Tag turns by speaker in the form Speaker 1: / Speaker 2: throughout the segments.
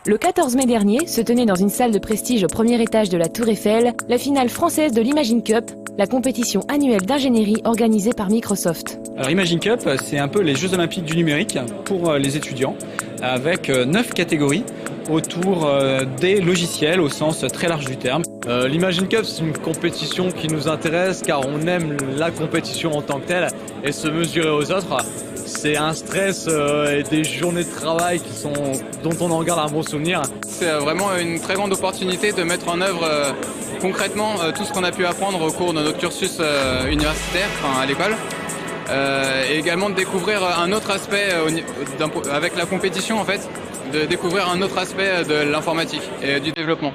Speaker 1: Le 14 mai dernier se tenait dans une salle de prestige au premier étage de la Tour Eiffel la finale française de l'Imagine Cup, la compétition annuelle d'ingénierie organisée par Microsoft.
Speaker 2: Alors Imagine Cup, c'est un peu les Jeux Olympiques du numérique pour les étudiants, avec 9 catégories autour des logiciels au sens très large du terme.
Speaker 3: L'Imagine Cup, c'est une compétition qui nous intéresse car on aime la compétition en tant que telle et se mesurer aux autres. C'est un stress et des journées de travail dont on en garde un bon souvenir.
Speaker 4: C'est vraiment une très grande opportunité de mettre en œuvre concrètement tout ce qu'on a pu apprendre au cours de notre cursus universitaire, à l'école. Et également de découvrir un autre aspect avec la compétition en fait, de découvrir un autre aspect de l'informatique et du développement.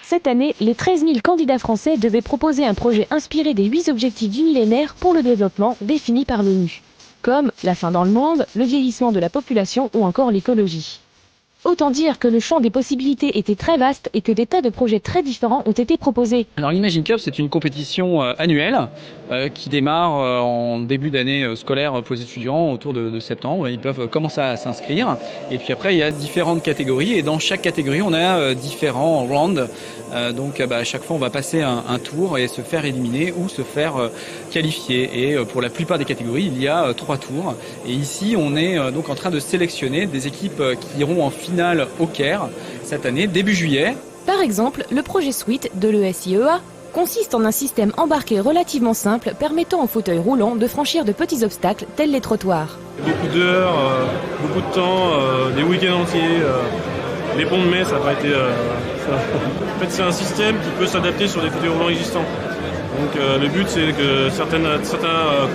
Speaker 1: Cette année, les 13 000 candidats français devaient proposer un projet inspiré des 8 objectifs du millénaire pour le développement définis par l'ONU, comme la faim dans le monde, le vieillissement de la population ou encore l'écologie. Autant dire que le champ des possibilités était très vaste et que des tas de projets très différents ont été proposés.
Speaker 2: Alors l'Imagine Cup, c'est une compétition annuelle qui démarre en début d'année scolaire pour les étudiants autour de septembre. Ils peuvent commencer à s'inscrire. Et puis après, il y a différentes catégories. Et dans chaque catégorie, on a différents rounds. Donc à chaque fois, on va passer un tour et se faire éliminer ou se faire qualifier. Et pour la plupart des catégories, il y a 3 tours. Et ici, on est donc en train de sélectionner des équipes qui iront en finale au Caire cette année, début juillet.
Speaker 1: Par exemple, le projet Suite de l'ESIEA consiste en un système embarqué relativement simple permettant aux fauteuils roulants de franchir de petits obstacles tels les trottoirs.
Speaker 5: Beaucoup d'heures, beaucoup de temps, des week-ends entiers. Les ponts de mai, ça n'a pas été... En fait, c'est un système qui peut s'adapter sur des fauteuils roulants existants. Donc le but, c'est que certains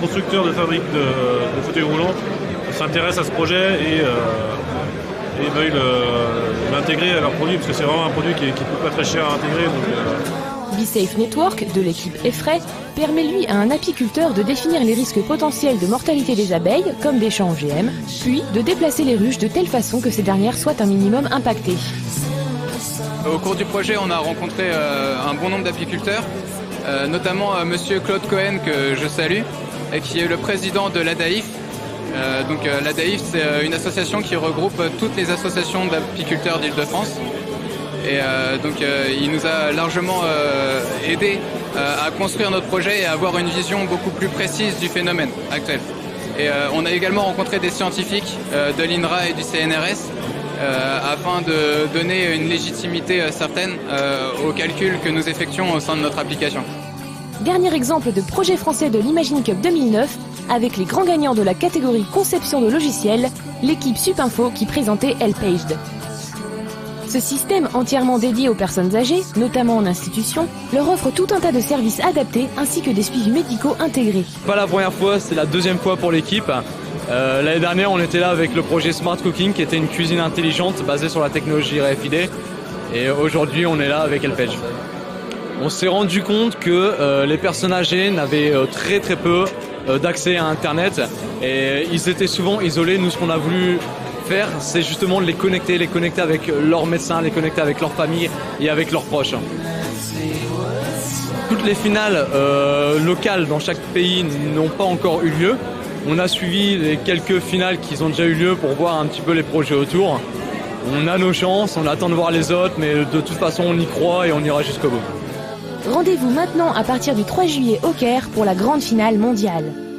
Speaker 5: constructeurs de fabriques de fauteuils roulants s'intéressent à ce projet et veuillent l'intégrer à leur produit, parce que c'est vraiment un produit qui ne coûte pas très cher à intégrer.
Speaker 1: BeSafe Network, de l'équipe Effray, permet lui à un apiculteur de définir les risques potentiels de mortalité des abeilles, comme des champs OGM, puis de déplacer les ruches de telle façon que ces dernières soient un minimum impactées.
Speaker 4: Au cours du projet, on a rencontré un bon nombre d'apiculteurs, notamment monsieur Claude Cohen, que je salue, et qui est le président de l'ADAIF. L'ADAIF, c'est une association qui regroupe toutes les associations d'apiculteurs d'Île-de-France. Et il nous a largement aidé à construire notre projet et à avoir une vision beaucoup plus précise du phénomène actuel. Et on a également rencontré des scientifiques de l'INRA et du CNRS afin de donner une légitimité certaine aux calculs que nous effectuons au sein de notre application.
Speaker 1: Dernier exemple de projet français de l'Imagine Cup 2009, avec les grands gagnants de la catégorie conception de logiciels, l'équipe Supinfo qui présentait Helpaged. Ce système entièrement dédié aux personnes âgées, notamment en institution, leur offre tout un tas de services adaptés ainsi que des suivis médicaux intégrés.
Speaker 3: Pas la première fois, c'est la deuxième fois pour l'équipe. L'année dernière, on était là avec le projet Smart Cooking, qui était une cuisine intelligente basée sur la technologie RFID. Et aujourd'hui, on est là avec Helpaged. On s'est rendu compte que les personnes âgées n'avaient très peu d'accès à Internet et ils étaient souvent isolés. Nous, ce qu'on a voulu faire, c'est justement les connecter avec leurs médecins, les connecter avec leur famille et avec leurs proches. Toutes les finales locales dans chaque pays n'ont pas encore eu lieu. On a suivi les quelques finales qui ont déjà eu lieu pour voir un petit peu les projets autour. On a nos chances, on attend de voir les autres, mais de toute façon on y croit et on ira jusqu'au bout.
Speaker 1: Rendez-vous maintenant à partir du 3 juillet au Caire pour la grande finale mondiale.